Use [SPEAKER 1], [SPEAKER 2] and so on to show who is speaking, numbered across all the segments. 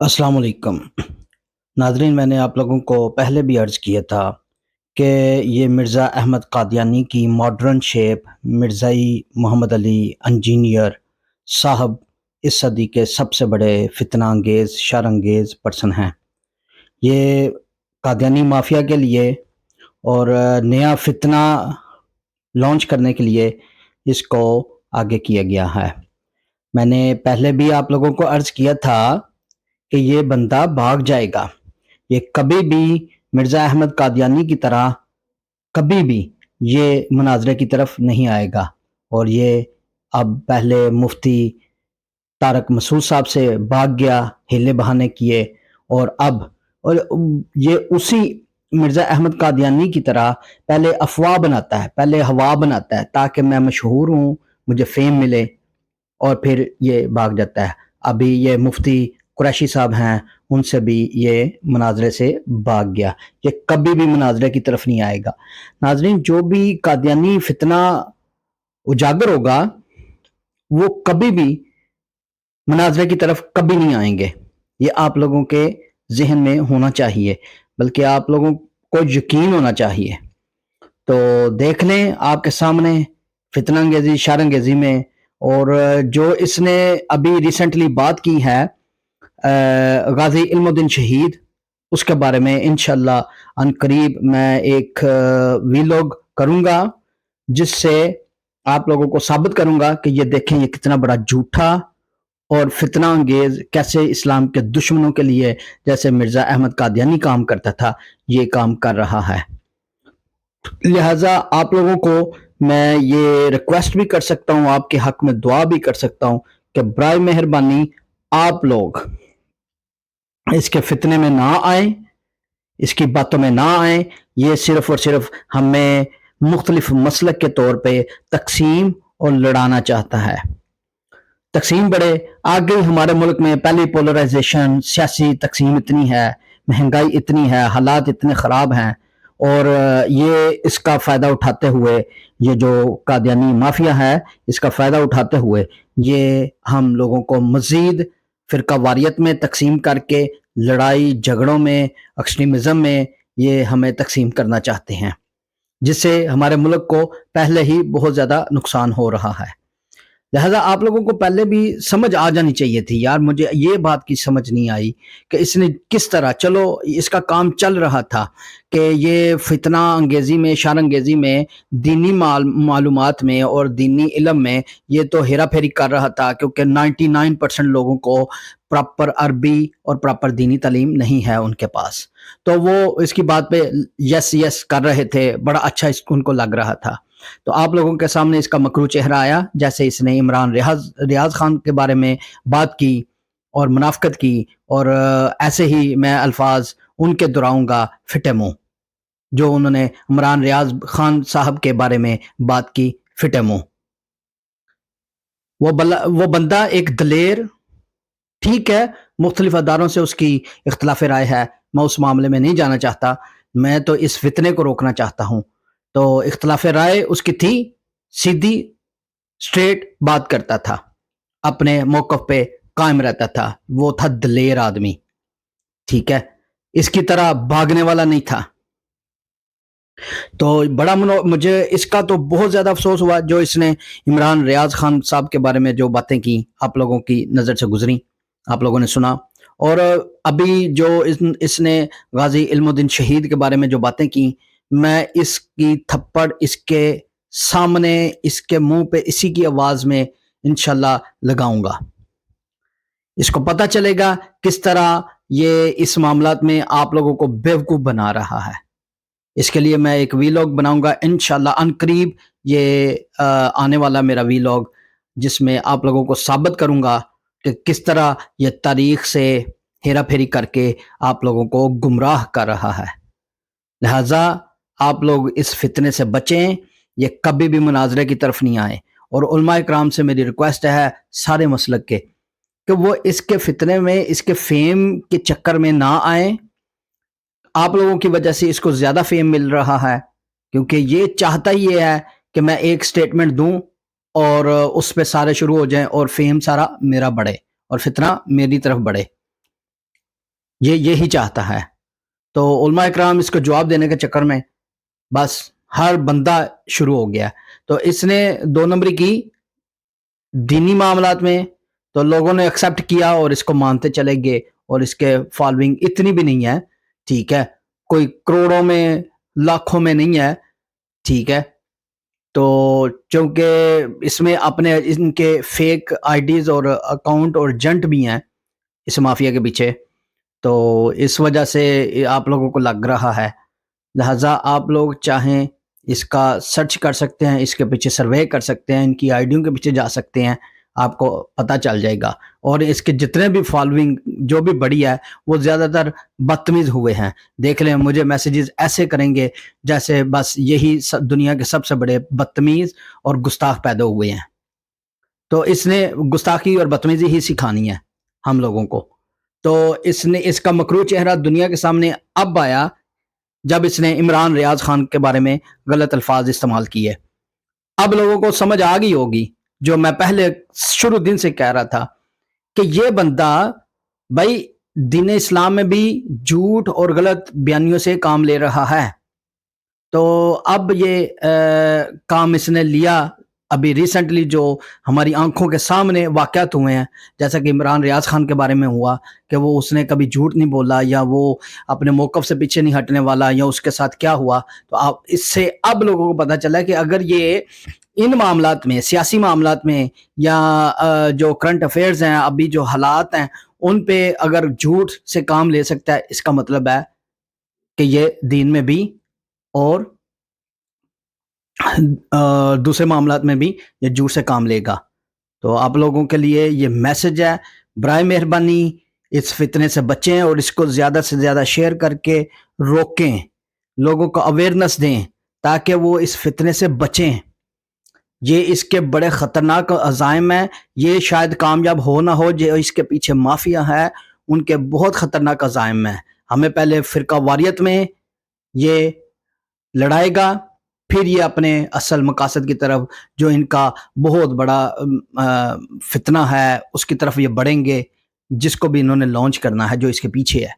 [SPEAKER 1] अस्सलाम वालेकुम नाजरीन। मैंने आप लोगों को पहले भी अर्ज़ किया था कि ये मिर्ज़ा अहमद कादियानी की modern shape Mirzai Muhammad Ali engineer sahab इस सदी के सबसे बड़े फितना अंगेज़ शर अंगेज़ पर्सन हैं। ये कादियानी माफिया के लिए और नया फितना लॉन्च करने के लिए इसको आगे किया गया है। मैंने पहले भी आप लोगों को अर्ज़ किया था कि ये बंदा भाग जाएगा। ये कभी भी मिर्ज़ा अहमद कादियानी की तरह कभी भी ये मुनाज़रे की तरफ नहीं आएगा। और ये अब पहले मुफ्ती तारक मसूद साहब से भाग गया, हीले बहाने किए, और अब और ये उसी मिर्ज़ा अहमद कादियानी की तरह पहले अफ़वाह बनाता है, पहले हवा बनाता है ताकि मैं मशहूर हूँ, मुझे फ़ेम मिले, और फिर ये भाग जाता है। अभी ये मुफ्ती कुरैशी साहब हैं, उनसे भी ये मुनाजरे से भाग गया। ये कभी भी मुनाजरे की तरफ नहीं आएगा। नाजरीन, जो भी कादियानी फितना उजागर होगा वो कभी भी मुनाजरे की तरफ कभी नहीं आएंगे। ये आप लोगों के जहन में होना चाहिए, बल्कि आप लोगों को यकीन होना चाहिए। तो देख लें आपके सामने फितना अंगेजी शारंगेजी में। और जो इसने अभी रिसेंटली बात की है गाजी इल्मुद्दीन शहीद, उसके बारे में इंशाल्लाह अनकरीब मैं एक वीलॉग करूंगा, जिससे आप लोगों को साबित करूंगा कि ये देखें ये कितना बड़ा झूठा और फितना अंगेज कैसे इस्लाम के दुश्मनों के लिए, जैसे मिर्जा अहमद कादियानी काम करता था, ये काम कर रहा है। लिहाजा आप लोगों को मैं ये रिक्वेस्ट भी कर सकता हूँ, आपके हक में दुआ भी कर सकता हूँ कि बराए मेहरबानी आप लोग इसके फितने में ना आए, इसकी बातों में ना आए। ये सिर्फ और सिर्फ हमें मुख्तलिफ मसलक के तौर पे तकसीम और लड़ाना चाहता है। तकसीम बढ़े आगे हमारे मुल्क में पहली पोलराइजेशन, सियासी तकसीम इतनी है, महंगाई इतनी है, हालात इतने ख़राब हैं, और ये इसका फ़ायदा उठाते हुए ये जो कादियानी माफिया है, इसका फ़ायदा उठाते हुए ये हम लोगों को मज़ीद फ़िरका वारियत में तकसीम करके लड़ाई झगड़ों में, एक्सट्रीमिज़म में ये हमें तकसीम करना चाहते हैं, जिससे हमारे मुल्क को पहले ही बहुत ज़्यादा नुकसान हो रहा है। लिहाजा आप लोगों को पहले भी समझ आ जानी चाहिए थी यार। मुझे ये बात की समझ नहीं आई कि इसने किस तरह, चलो इसका काम चल रहा था कि ये फितना अंगेजी में, शार अंगेजी में, दीनी मालूमात में और दीनी इल्म में ये तो हेरा फेरी कर रहा था, क्योंकि 99% लोगों को प्रॉपर अरबी और प्रॉपर दीनी तालीम नहीं है उनके पास। तो वो इसकी बात पे यस यस कर रहे थे, बड़ा अच्छा उनको लग रहा था। तो आप लोगों के सामने इसका मकरू चेहरा आया, जैसे इसने इमरान रियाज खान के बारे में बात की और मुनाफकत की, और ऐसे ही मैं अल्फाज उनके दोहराऊंगा फिटे मुंह, जो उन्होंने इमरान रियाज खान साहब के बारे में बात की फिटे मुंह। वो बंदा एक दलेर, ठीक है, मुख्तलिफ अदारों से उसकी इख्तलाफ राय है, मैं उस मामले में नहीं जाना चाहता, मैं तो इस फितने को रोकना चाहता हूँ। तो इख्तलाफ राय उसकी थी, सीधी स्ट्रेट बात करता था, अपने मौक़िफ़ पे कायम रहता था, वो था दलेर आदमी, ठीक है, इसकी तरह भागने वाला नहीं था। तो बड़ा मुझे इसका तो बहुत ज़्यादा अफसोस हुआ जो इसने इमरान रियाज खान साहब के बारे में जो बातें की, आप लोगों की नज़र से गुजरी, आप लोगों ने सुना। और अभी जो इसने गाजी इल्मुद्दीन शहीद के बारे में जो बातें की, मैं इसकी थप्पड़ इसके सामने, इसके मुंह पे, इसी की आवाज़ में इंशाल्लाह लगाऊंगा। इसको पता चलेगा किस तरह ये इस मामलात में आप लोगों को बेवकूफ़ बना रहा है। इसके लिए मैं एक वीलॉग बनाऊंगा इंशाल्लाह अनकरीब, ये आने वाला मेरा वीलॉग, जिसमें आप लोगों को साबित करूंगा कि किस तरह ये तारीख से हेरा फेरी करके आप लोगों को गुमराह कर रहा है। लिहाजा आप लोग इस फितने से बचें, ये कभी भी मुनाजरे की तरफ नहीं आए। और उलमा इकराम से मेरी रिक्वेस्ट है, सारे मसलक के, कि वो इसके फितने में, इसके फेम के चक्कर में ना आए। आप लोगों की वजह से इसको ज़्यादा फेम मिल रहा है, क्योंकि ये चाहता ही ये है कि मैं एक स्टेटमेंट दूं और उस पे सारे शुरू हो जाएं और फेम सारा मेरा बढ़े और फितना मेरी तरफ बढ़े। یہ یہی چاہتا ہے۔ تو علماء اکرام اس کو جواب دینے کے چکر میں بس ہر بندہ شروع ہو گیا۔ تو اس نے 2 نمبری کی دینی معاملات میں، تو لوگوں نے ایکسیپٹ کیا اور اس کو مانتے چلے گئے، اور اس کے فالوئنگ اتنی بھی نہیں ہے، ٹھیک ہے، کوئی کروڑوں میں لاکھوں میں نہیں ہے، ٹھیک ہے۔ تو چونکہ اس میں اپنے ان کے فیک آئی ڈیز اور اکاؤنٹ اور جنٹ بھی ہیں اس مافیا کے پیچھے، تو اس وجہ سے آپ لوگوں کو لگ رہا ہے، لہٰذا آپ لوگ چاہیں اس کا سرچ کر سکتے ہیں، اس کے پیچھے سروے کر سکتے ہیں، ان کی آئیڈیوں کے پیچھے جا سکتے ہیں، آپ کو پتہ چل جائے گا۔ اور اس کے جتنے بھی فالوئنگ جو بھی بڑی ہے وہ زیادہ تر بدتمیز ہوئے ہیں۔ دیکھ لیں مجھے میسیجز ایسے کریں گے جیسے بس یہی دنیا کے سب سے بڑے بدتمیز اور گستاخ پیدا ہوئے ہیں۔ تو اس نے گستاخی اور بدتمیزی ہی سکھانی ہے ہم لوگوں کو۔ تو اس کا مکروہ چہرہ دنیا کے سامنے اب آیا جب اس نے عمران ریاض خان کے بارے میں غلط الفاظ استعمال کیے۔ اب لوگوں کو سمجھ آ گئی ہوگی جو میں پہلے شروع دن سے کہہ رہا تھا کہ یہ بندہ بھائی دین اسلام میں بھی جھوٹ اور غلط بیانیوں سے کام لے رہا ہے۔ تو اب یہ کام اس نے لیا ابھی ریسنٹلی جو ہماری آنکھوں کے سامنے واقعات ہوئے ہیں، جیسا کہ عمران ریاض خان کے بارے میں ہوا کہ وہ اس نے کبھی جھوٹ نہیں بولا، یا وہ اپنے موقف سے پیچھے نہیں ہٹنے والا، یا اس کے ساتھ کیا ہوا۔ تو آپ اس سے اب لوگوں کو پتہ چلا کہ اگر یہ ان معاملات میں، سیاسی معاملات میں، یا جو کرنٹ افیئرز ہیں، ابھی جو حالات ہیں ان پہ اگر جھوٹ سے کام لے سکتا ہے، اس کا مطلب ہے کہ یہ دین میں بھی اور دوسرے معاملات میں بھی یہ جھوٹ سے کام لے گا۔ تو آپ لوگوں کے لیے یہ میسج ہے، برائے مہربانی اس فتنے سے بچیں اور اس کو زیادہ سے زیادہ شیئر کر کے روکیں، لوگوں کو اویئرنس دیں تاکہ وہ اس فتنے سے بچیں۔ یہ اس کے بڑے خطرناک عزائم ہیں، یہ شاید کامیاب ہو نہ ہو، جو اس کے پیچھے مافیا ہے ان کے بہت خطرناک عزائم ہیں۔ ہمیں پہلے فرقہ واریت میں یہ لڑائے گا، پھر یہ اپنے اصل مقاصد کی طرف جو ان کا بہت بڑا فتنہ ہے اس کی طرف یہ بڑھیں گے، جس کو بھی انہوں نے لانچ کرنا ہے جو اس کے پیچھے ہے۔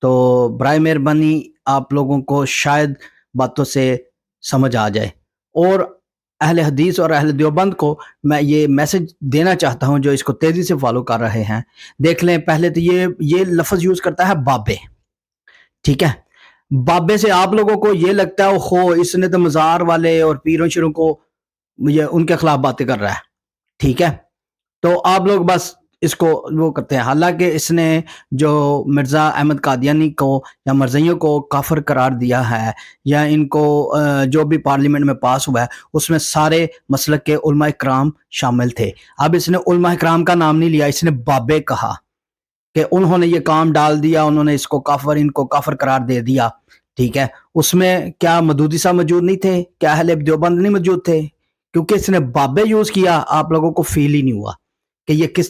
[SPEAKER 1] تو برائے مہربانی آپ لوگوں کو شاید باتوں سے سمجھ آ جائے، اور اہل حدیث اور اہل دیوبند کو میں یہ میسج دینا چاہتا ہوں جو اس کو تیزی سے فالو کر رہے ہیں۔ دیکھ لیں پہلے تو یہ لفظ یوز کرتا ہے بابے، ٹھیک ہے، بابے سے آپ لوگوں کو یہ لگتا ہے خو اس نے تو مزار والے اور پیروں شیروں کو یہ ان کے خلاف باتیں کر رہا ہے، ٹھیک ہے۔ تو آپ لوگ بس اس کو وہ کرتے ہیں، حالانکہ اس نے جو مرزا احمد قادیانی کو یا مرزائیوں کو کافر قرار دیا ہے، یا ان کو جو بھی پارلیمنٹ میں پاس ہوا ہے اس میں سارے مسلک کے علماء اکرام شامل تھے۔ اب اس نے علماء اکرام کا نام نہیں لیا، اس نے بابے کہا کہ انہوں نے یہ کام ڈال دیا، انہوں نے اس کو کافر، ان کو کافر قرار دے دیا، ٹھیک ہے۔ اس میں کیا مدودی صاحب موجود نہیں تھے؟ کیا اہل دیوبند نہیں موجود تھے؟ کیونکہ اس نے بابے یوز کیا، آپ لوگوں کو فیل ہی نہیں ہوا کہ یہ کس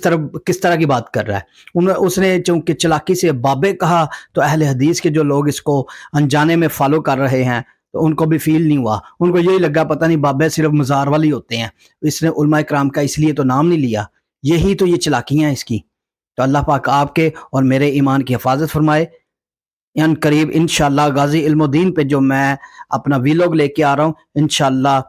[SPEAKER 1] طرح کی بات کر رہا ہے۔ اس نے چونکہ چلاکی سے بابے کہا تو اہل حدیث کے جو لوگ اس کو انجانے میں فالو کر رہے ہیں تو ان کو بھی فیل نہیں ہوا، ان کو یہی لگا پتہ نہیں بابے صرف مزار والی ہوتے ہیں، اس نے علماء کرام کا اس لیے تو نام نہیں لیا۔ یہی تو یہ چلاکیاں ہیں اس کی۔ تو اللہ پاک آپ کے اور میرے ایمان کی حفاظت فرمائے۔ ان قریب انشاءاللہ غازی علم الدین پہ جو میں اپنا ویلوگ لے کے آ رہا ہوں، انشاءاللہ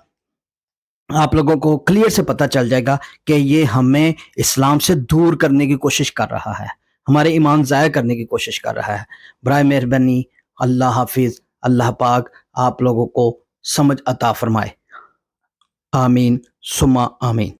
[SPEAKER 1] آپ لوگوں کو کلیئر سے پتہ چل جائے گا کہ یہ ہمیں اسلام سے دور کرنے کی کوشش کر رہا ہے، ہمارے ایمان ضائع کرنے کی کوشش کر رہا ہے۔ برائے مہربانی اللہ حافظ، اللہ پاک آپ لوگوں کو سمجھ عطا فرمائے، آمین ثم آمین۔